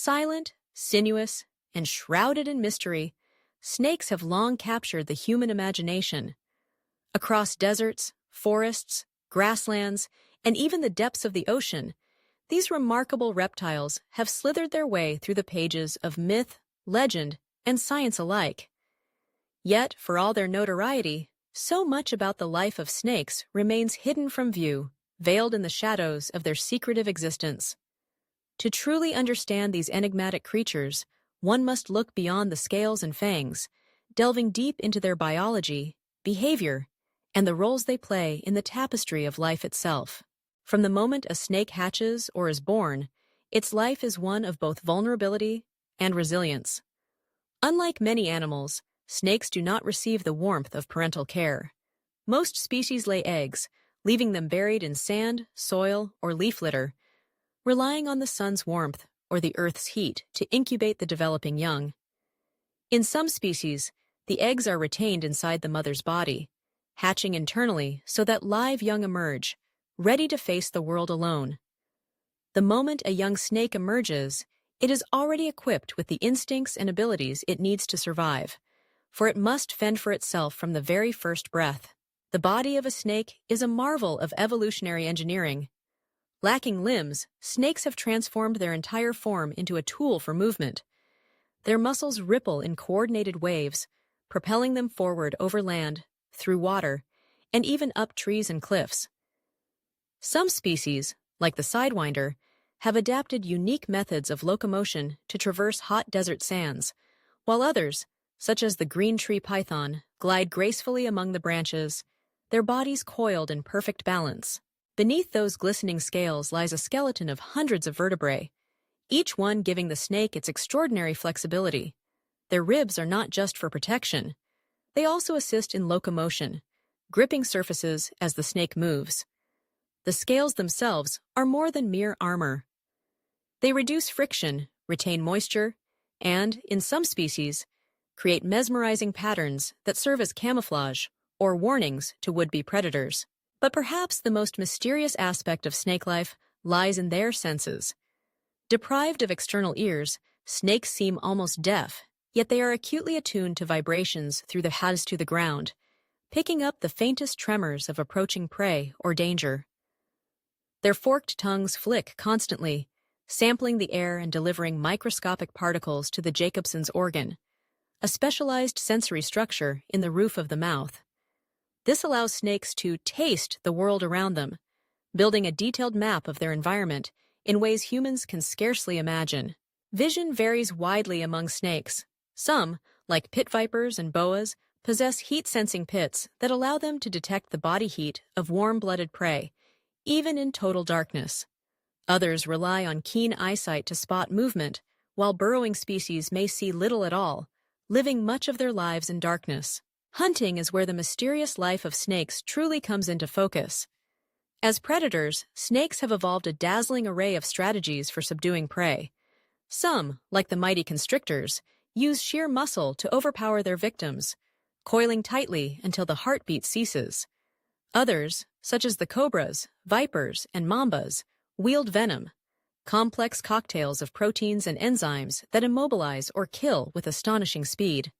Silent, sinuous, and shrouded in mystery, snakes have long captured the human imagination. Across deserts, forests, grasslands, and even the depths of the ocean, these remarkable reptiles have slithered their way through the pages of myth, legend, and science alike. Yet, for all their notoriety, so much about the life of snakes remains hidden from view, veiled in the shadows of their secretive existence. To truly understand these enigmatic creatures, one must look beyond the scales and fangs, delving deep into their biology, behavior, and the roles they play in the tapestry of life itself. From the moment a snake hatches or is born, its life is one of both vulnerability and resilience. Unlike many animals, snakes do not receive the warmth of parental care. Most species lay eggs, leaving them buried in sand, soil, or leaf litter, relying on the sun's warmth or the earth's heat to incubate the developing young. In some species, the eggs are retained inside the mother's body, hatching internally so that live young emerge, ready to face the world alone. The moment a young snake emerges, it is already equipped with the instincts and abilities it needs to survive, for it must fend for itself from the very first breath. The body of a snake is a marvel of evolutionary engineering. Lacking limbs, snakes have transformed their entire form into a tool for movement. Their muscles ripple in coordinated waves, propelling them forward over land, through water, and even up trees and cliffs. Some species, like the sidewinder, have adapted unique methods of locomotion to traverse hot desert sands, while others, such as the green tree python, glide gracefully among the branches, their bodies coiled in perfect balance. Beneath those glistening scales lies a skeleton of hundreds of vertebrae, each one giving the snake its extraordinary flexibility. Their ribs are not just for protection. They also assist in locomotion, gripping surfaces as the snake moves. The scales themselves are more than mere armor. They reduce friction, retain moisture, and, in some species, create mesmerizing patterns that serve as camouflage or warnings to would-be predators. But perhaps the most mysterious aspect of snake life lies in their senses. Deprived of external ears, snakes seem almost deaf, yet they are acutely attuned to vibrations through the hads to the ground, picking up the faintest tremors of approaching prey or danger. Their forked tongues flick constantly, sampling the air and delivering microscopic particles to the Jacobson's organ, a specialized sensory structure in the roof of the mouth. This allows snakes to taste the world around them, building a detailed map of their environment in ways humans can scarcely imagine. Vision varies widely among snakes. Some, like pit vipers and boas, possess heat-sensing pits that allow them to detect the body heat of warm-blooded prey, even in total darkness. Others rely on keen eyesight to spot movement, while burrowing species may see little at all, living much of their lives in darkness. Hunting is where the mysterious life of snakes truly comes into focus. As predators, snakes have evolved a dazzling array of strategies for subduing prey. Some, like the mighty constrictors, use sheer muscle to overpower their victims, coiling tightly until the heartbeat ceases. Others, such as the cobras, vipers, and mambas, wield venom, complex cocktails of proteins and enzymes that immobilize or kill with astonishing speed.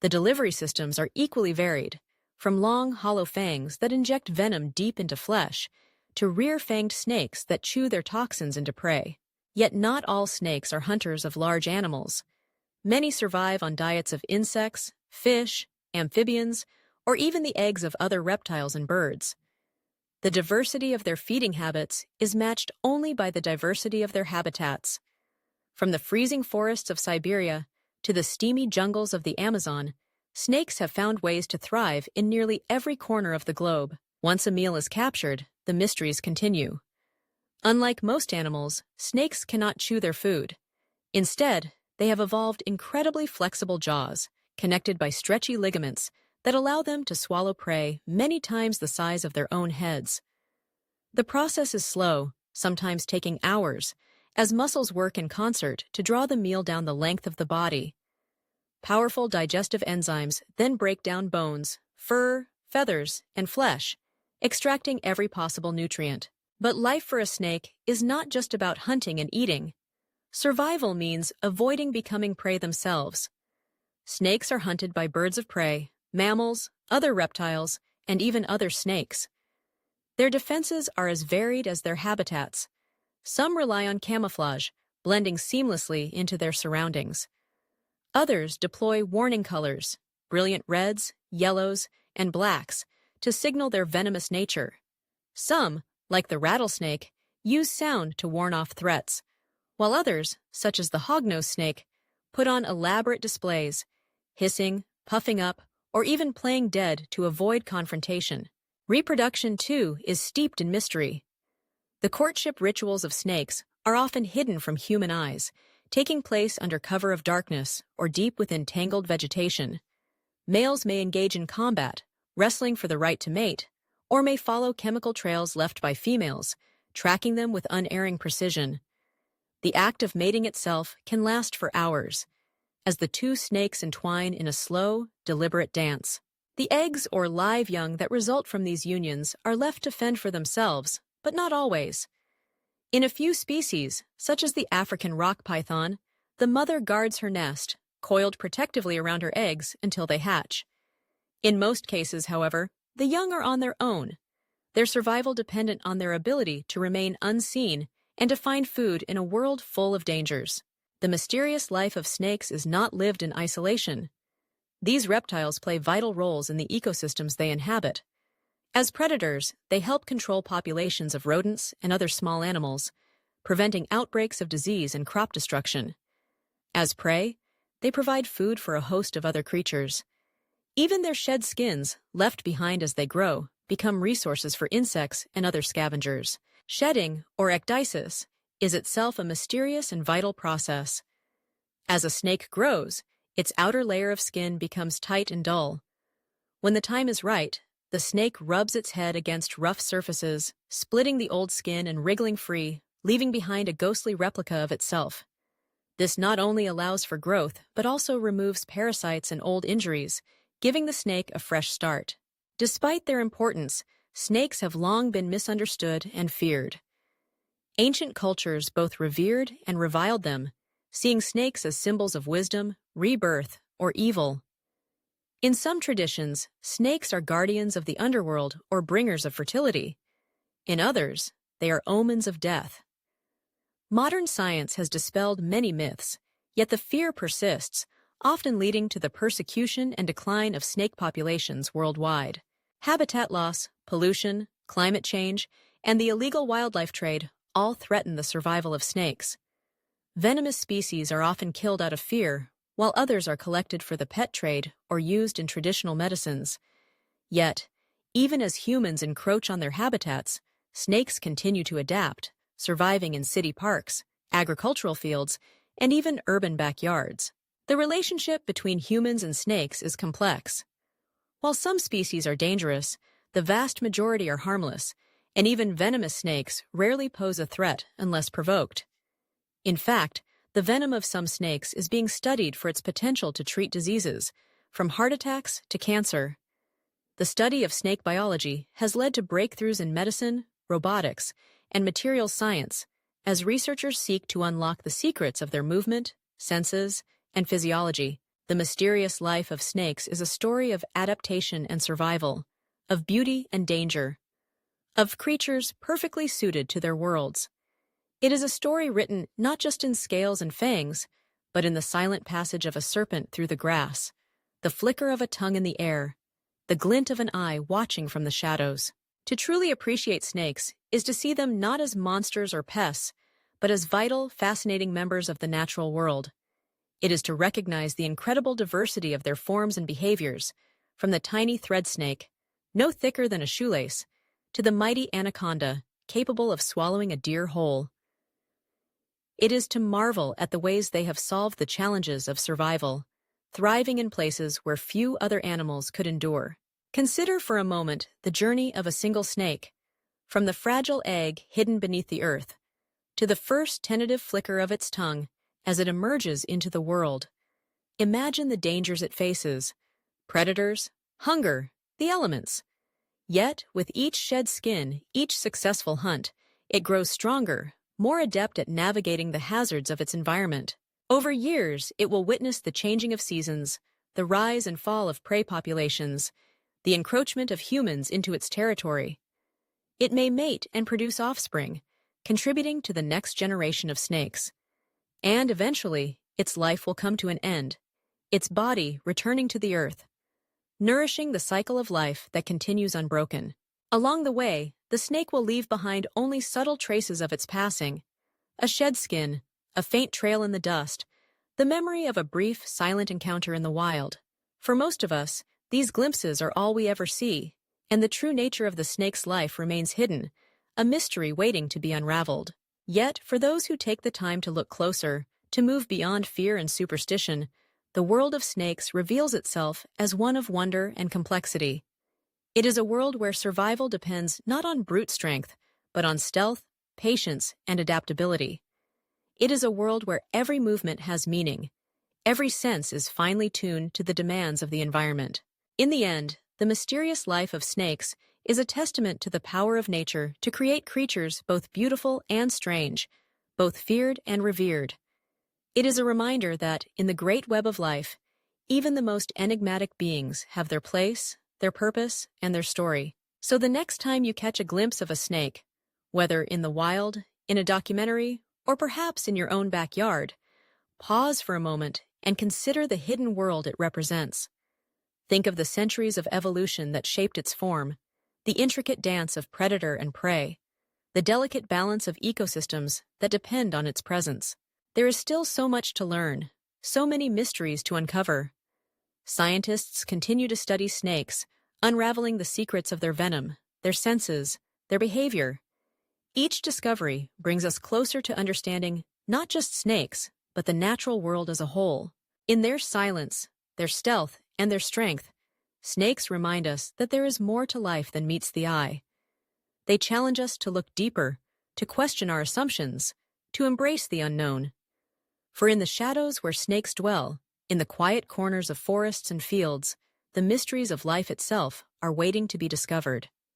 The delivery systems are equally varied, from long, hollow fangs that inject venom deep into flesh to rear-fanged snakes that chew their toxins into prey. Yet not all snakes are hunters of large animals. Many survive on diets of insects, fish, amphibians, or even the eggs of other reptiles and birds. The diversity of their feeding habits is matched only by the diversity of their habitats. From the freezing forests of Siberia to the steamy jungles of the Amazon, snakes have found ways to thrive in nearly every corner of the globe. Once a meal is captured, the mysteries continue. Unlike most animals, snakes cannot chew their food. Instead, they have evolved incredibly flexible jaws, connected by stretchy ligaments that allow them to swallow prey many times the size of their own heads. The process is slow, sometimes taking hours, as muscles work in concert to draw the meal down the length of the body. Powerful digestive enzymes then break down bones, fur, feathers, and flesh, extracting every possible nutrient. But life for a snake is not just about hunting and eating. Survival means avoiding becoming prey themselves. Snakes are hunted by birds of prey, mammals, other reptiles, and even other snakes. Their defenses are as varied as their habitats. Some rely on camouflage, blending seamlessly into their surroundings. Others deploy warning colors, brilliant reds, yellows, and blacks, to signal their venomous nature. Some, like the rattlesnake, use sound to warn off threats, while others, such as the hognose snake, put on elaborate displays, hissing, puffing up, or even playing dead to avoid confrontation. Reproduction, too, is steeped in mystery. The courtship rituals of snakes are often hidden from human eyes, taking place under cover of darkness or deep within tangled vegetation. Males may engage in combat, wrestling for the right to mate, or may follow chemical trails left by females, tracking them with unerring precision. The act of mating itself can last for hours, as the two snakes entwine in a slow, deliberate dance. The eggs or live young that result from these unions are left to fend for themselves, but not always. In a few species, such as the African rock python, the mother guards her nest, coiled protectively around her eggs until they hatch. In most cases, however, the young are on their own, their survival dependent on their ability to remain unseen and to find food in a world full of dangers. The mysterious life of snakes is not lived in isolation. These reptiles play vital roles in the ecosystems they inhabit. As predators, they help control populations of rodents and other small animals, preventing outbreaks of disease and crop destruction. As prey, they provide food for a host of other creatures. Even their shed skins, left behind as they grow, become resources for insects and other scavengers. Shedding, or ecdysis, is itself a mysterious and vital process. As a snake grows, its outer layer of skin becomes tight and dull. When the time is right, the snake rubs its head against rough surfaces, splitting the old skin and wriggling free, leaving behind a ghostly replica of itself. This not only allows for growth, but also removes parasites and old injuries, giving the snake a fresh start. Despite their importance, snakes have long been misunderstood and feared. Ancient cultures both revered and reviled them, seeing snakes as symbols of wisdom, rebirth, or evil. In some traditions, snakes are guardians of the underworld or bringers of fertility. In others, they are omens of death. Modern science has dispelled many myths, yet the fear persists, often leading to the persecution and decline of snake populations worldwide. Habitat loss, pollution, climate change, and the illegal wildlife trade all threaten the survival of snakes. Venomous species are often killed out of fear, while others are collected for the pet trade or used in traditional medicines. Yet, even as humans encroach on their habitats, snakes continue to adapt, surviving in city parks, agricultural fields, and even urban backyards. The relationship between humans and snakes is complex. While some species are dangerous, the vast majority are harmless, and even venomous snakes rarely pose a threat unless provoked. In fact, the venom of some snakes is being studied for its potential to treat diseases, from heart attacks to cancer. The study of snake biology has led to breakthroughs in medicine, robotics, and materials science, as researchers seek to unlock the secrets of their movement, senses, and physiology. The mysterious life of snakes is a story of adaptation and survival, of beauty and danger, of creatures perfectly suited to their worlds. It is a story written not just in scales and fangs, but in the silent passage of a serpent through the grass, the flicker of a tongue in the air, the glint of an eye watching from the shadows. To truly appreciate snakes is to see them not as monsters or pests, but as vital, fascinating members of the natural world. It is to recognize the incredible diversity of their forms and behaviors, from the tiny thread snake, no thicker than a shoelace, to the mighty anaconda, capable of swallowing a deer whole. It is to marvel at the ways they have solved the challenges of survival, thriving in places where few other animals could endure. Consider for a moment the journey of a single snake, from the fragile egg hidden beneath the earth, to the first tentative flicker of its tongue as it emerges into the world. Imagine the dangers it faces: predators, hunger, the elements. Yet, with each shed skin, each successful hunt, it grows stronger, more adept at navigating the hazards of its environment. Over years, it will witness the changing of seasons, the rise and fall of prey populations, the encroachment of humans into its territory. It may mate and produce offspring, contributing to the next generation of snakes. And eventually, its life will come to an end, its body returning to the earth, nourishing the cycle of life that continues unbroken. Along the way, the snake will leave behind only subtle traces of its passing, a shed skin, a faint trail in the dust, the memory of a brief, silent encounter in the wild. For most of us, these glimpses are all we ever see, and the true nature of the snake's life remains hidden, a mystery waiting to be unraveled. Yet, for those who take the time to look closer, to move beyond fear and superstition, the world of snakes reveals itself as one of wonder and complexity. It is a world where survival depends not on brute strength, but on stealth, patience, and adaptability. It is a world where every movement has meaning. Every sense is finely tuned to the demands of the environment. In the end, the mysterious life of snakes is a testament to the power of nature to create creatures both beautiful and strange, both feared and revered. It is a reminder that, in the great web of life, even the most enigmatic beings have their place, their purpose, and their story. So the next time you catch a glimpse of a snake, whether in the wild, in a documentary, or perhaps in your own backyard, pause for a moment and consider the hidden world it represents. Think of the centuries of evolution that shaped its form, the intricate dance of predator and prey, the delicate balance of ecosystems that depend on its presence. There is still so much to learn, so many mysteries to uncover. Scientists continue to study snakes, unraveling the secrets of their venom, their senses, their behavior. Each discovery brings us closer to understanding not just snakes, but the natural world as a whole. In their silence, their stealth, and their strength, snakes remind us that there is more to life than meets the eye. They challenge us to look deeper, to question our assumptions, to embrace the unknown. For in the shadows where snakes dwell, in the quiet corners of forests and fields, the mysteries of life itself are waiting to be discovered.